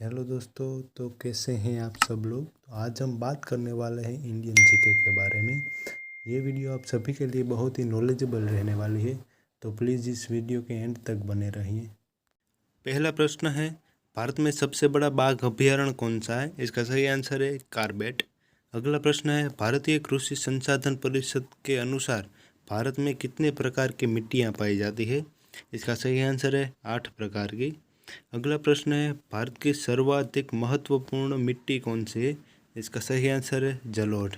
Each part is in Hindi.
हेलो दोस्तों, तो कैसे हैं आप सब लोग। तो आज हम बात करने वाले हैं इंडियन जीके के बारे में। ये वीडियो आप सभी के लिए बहुत ही नॉलेजेबल रहने वाली है, तो प्लीज़ इस वीडियो के एंड तक बने रहिए। पहला प्रश्न है, भारत में सबसे बड़ा बाघ अभयारण्य कौन सा है। इसका सही आंसर है कार्बेट। अगला प्रश्न है, भारतीय कृषि संसाधन परिषद के अनुसार भारत में कितने प्रकार की मिट्टियाँ पाई जाती है। इसका सही आंसर है 8 प्रकार की। अगला प्रश्न है, भारत की सर्वाधिक महत्वपूर्ण मिट्टी कौन सी है। इसका सही आंसर है जलोढ़।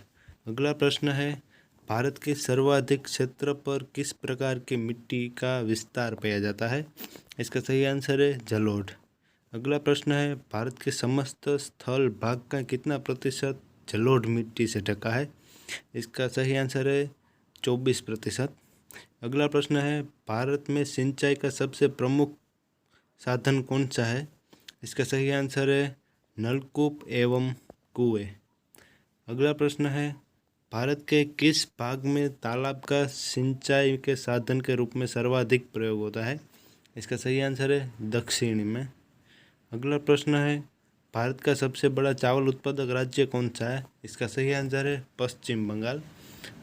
अगला प्रश्न है, भारत के सर्वाधिक क्षेत्र पर किस प्रकार की मिट्टी का विस्तार पाया जाता है। इसका सही आंसर है जलोढ़। अगला प्रश्न है, भारत के समस्त स्थल भाग का कितना प्रतिशत जलोढ़ मिट्टी से ढका है। इसका सही आंसर है 24%। अगला प्रश्न है, भारत में सिंचाई का सबसे प्रमुख साधन कौन सा है। इसका सही आंसर है नलकूप एवं कुएं। अगला प्रश्न है, भारत के किस भाग में तालाब का सिंचाई के साधन के रूप में सर्वाधिक प्रयोग होता है। इसका सही आंसर है दक्षिण में। अगला प्रश्न है, भारत का सबसे बड़ा चावल उत्पादक राज्य कौन सा है। इसका सही आंसर है पश्चिम बंगाल।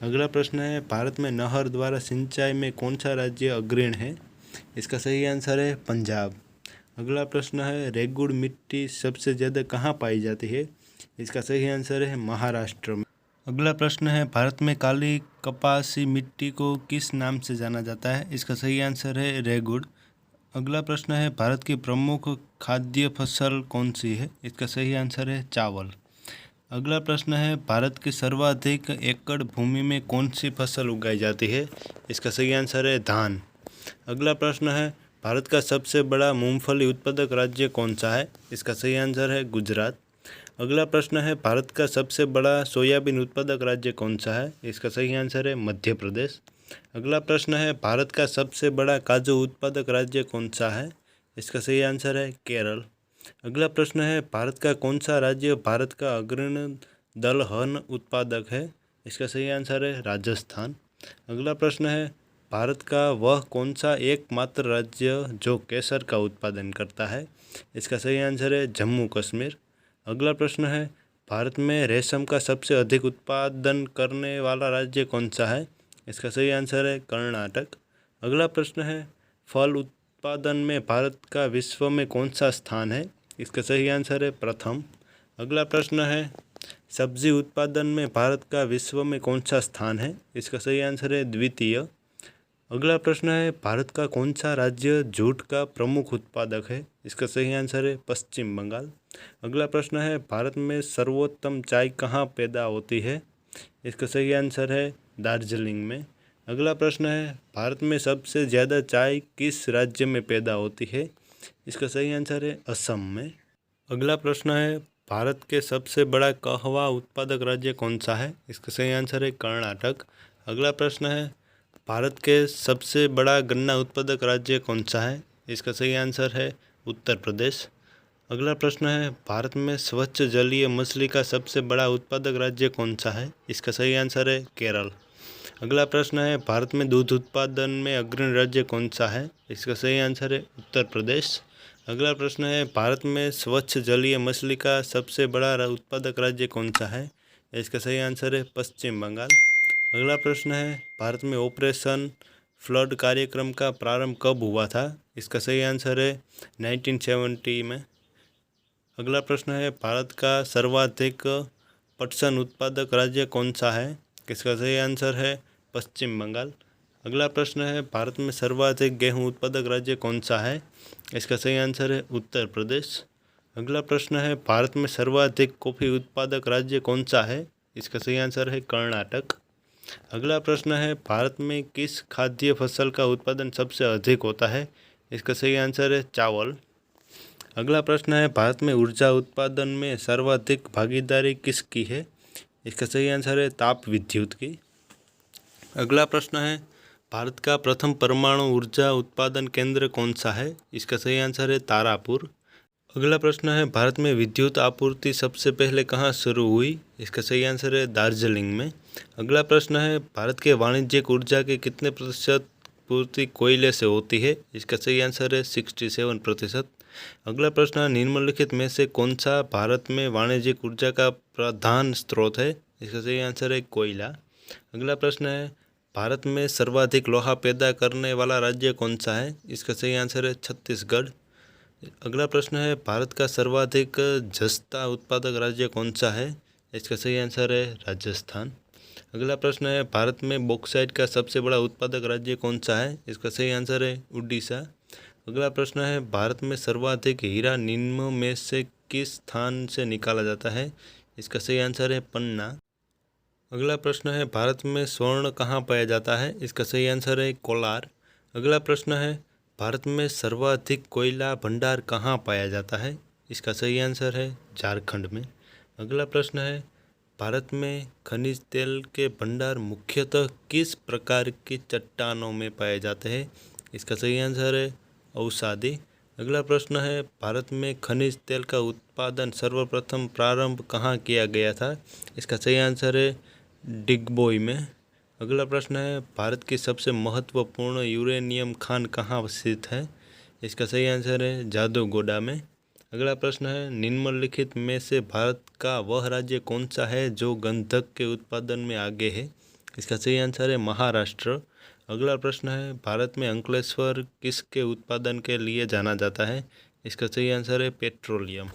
अगला प्रश्न है, भारत में नहर द्वारा सिंचाई में कौन सा राज्य अग्रणी है। इसका सही आंसर है पंजाब। अगला प्रश्न है, रेगुड़ मिट्टी सबसे ज़्यादा कहाँ पाई जाती है। इसका सही आंसर है महाराष्ट्र में। अगला प्रश्न है, भारत में काली कपासी मिट्टी को किस नाम से जाना जाता है। इसका सही आंसर है रेगुड़। अगला प्रश्न है, भारत की प्रमुख खाद्य फसल कौन सी है। इसका सही आंसर है चावल। अगला प्रश्न है, भारत की सर्वाधिक एकड़ भूमि में कौन सी फसल उगाई जाती है। इसका सही आंसर है धान। अगला प्रश्न है, भारत का सबसे बड़ा मूंगफली उत्पादक राज्य कौन सा है। इसका सही आंसर है गुजरात। अगला प्रश्न है, भारत का सबसे बड़ा सोयाबीन उत्पादक राज्य कौन सा है। इसका सही आंसर है मध्य प्रदेश। अगला प्रश्न है, भारत का सबसे बड़ा काजू उत्पादक राज्य कौन सा है। इसका सही आंसर है केरल। अगला प्रश्न है, भारत का कौन सा राज्य भारत का अग्रणी दलहन उत्पादक है। इसका सही आंसर है राजस्थान। अगला प्रश्न है, भारत का वह कौन सा एकमात्र राज्य जो केसर का उत्पादन करता है। इसका सही आंसर है जम्मू कश्मीर। अगला प्रश्न है, भारत में रेशम का सबसे अधिक उत्पादन करने वाला राज्य कौन सा है। इसका सही आंसर है कर्नाटक। अगला प्रश्न है, फल उत्पादन में भारत का विश्व में कौन सा स्थान है। इसका सही आंसर है प्रथम। अगला प्रश्न है, सब्जी उत्पादन में भारत का विश्व में कौन सा स्थान है। इसका सही आंसर है द्वितीय। अगला प्रश्न है, भारत का कौन सा राज्य जूट का प्रमुख उत्पादक है। इसका सही आंसर है पश्चिम बंगाल। अगला प्रश्न है, भारत में सर्वोत्तम चाय कहाँ पैदा होती है। इसका सही आंसर है दार्जिलिंग में। अगला प्रश्न है, भारत में सबसे ज़्यादा चाय किस राज्य में पैदा होती है। इसका सही आंसर है असम में। अगला प्रश्न है, भारत के सबसे बड़ा कहवा उत्पादक राज्य कौन सा है। इसका सही आंसर है कर्नाटक। अगला प्रश्न है, भारत के सबसे बड़ा गन्ना उत्पादक राज्य कौन सा है। इसका सही आंसर है उत्तर प्रदेश। अगला प्रश्न है, भारत में स्वच्छ जलीय मछली का सबसे बड़ा उत्पादक राज्य कौन सा है। इसका सही आंसर है केरल। अगला प्रश्न है, भारत में दूध उत्पादन में अग्रणी राज्य कौन सा है। इसका सही आंसर है उत्तर प्रदेश। अगला प्रश्न है, भारत में स्वच्छ जलीय मछली का सबसे बड़ा उत्पादक राज्य कौन सा है। इसका सही आंसर है पश्चिम बंगाल। अगला प्रश्न है, भारत में ऑपरेशन फ्लड कार्यक्रम का प्रारंभ कब हुआ था। इसका सही आंसर है 1970 में। अगला प्रश्न है, भारत का सर्वाधिक पटसन उत्पादक राज्य कौन सा है। इसका सही आंसर है पश्चिम बंगाल। अगला प्रश्न है, भारत में सर्वाधिक गेहूं उत्पादक राज्य कौन सा है। इसका सही आंसर है उत्तर प्रदेश। अगला प्रश्न है, भारत में सर्वाधिक कॉफ़ी उत्पादक राज्य कौन सा है। इसका सही आंसर है कर्नाटक। अगला प्रश्न है, भारत में किस खाद्य फसल का उत्पादन सबसे अधिक होता है। इसका सही आंसर है चावल। अगला प्रश्न है, भारत में ऊर्जा उत्पादन में सर्वाधिक भागीदारी किसकी है। इसका सही आंसर है ताप विद्युत की। अगला प्रश्न है, भारत का प्रथम परमाणु ऊर्जा उत्पादन केंद्र कौन सा है। इसका सही आंसर है तारापुर। अगला प्रश्न है, भारत में विद्युत आपूर्ति सबसे पहले कहाँ शुरू हुई। इसका सही आंसर है दार्जिलिंग में। अगला प्रश्न है, भारत के वाणिज्यिक ऊर्जा के कितने प्रतिशत पूर्ति कोयले से होती है। इसका सही आंसर है 67%। अगला प्रश्न है, निम्नलिखित में से कौन सा भारत में वाणिज्यिक ऊर्जा का प्रधान स्रोत है? इसका सही आंसर है कोयला। अगला प्रश्न है, भारत में सर्वाधिक लोहा पैदा करने वाला राज्य कौन सा है? इसका सही आंसर है छत्तीसगढ़। अगला प्रश्न है, भारत का सर्वाधिक जस्ता उत्पादक राज्य कौन सा है? इसका सही आंसर है राजस्थान। अगला प्रश्न है, भारत में बॉक्साइट का सबसे बड़ा उत्पादक राज्य कौन सा है? इसका सही आंसर है उड़ीसा। अगला प्रश्न है, भारत में सर्वाधिक हीरा निम्न में से किस स्थान से निकाला जाता है? इसका सही आंसर है पन्ना। अगला प्रश्न है, भारत में स्वर्ण कहाँ पाया जाता है? इसका सही आंसर है कोलार। अगला प्रश्न है, भारत में सर्वाधिक कोयला भंडार कहाँ पाया जाता है? इसका सही आंसर है झारखंड में। अगला प्रश्न है, भारत में खनिज तेल के भंडार मुख्यतः किस प्रकार की चट्टानों में पाए जाते हैं? इसका सही आंसर है अवसादी। अगला प्रश्न है, भारत में खनिज तेल का उत्पादन सर्वप्रथम प्रारंभ कहाँ किया गया था? इसका सही आंसर है डिगबोई में। अगला प्रश्न है, भारत की सबसे महत्वपूर्ण यूरेनियम खान कहाँ स्थित है? इसका सही आंसर है जादूगोड़ा में। अगला प्रश्न है, निम्नलिखित में से भारत का वह राज्य कौन सा है जो गंधक के उत्पादन में आगे है? इसका सही आंसर है महाराष्ट्र। अगला प्रश्न है, भारत में अंकलेश्वर किसके उत्पादन के लिए जाना जाता है? इसका सही आंसर है पेट्रोलियम।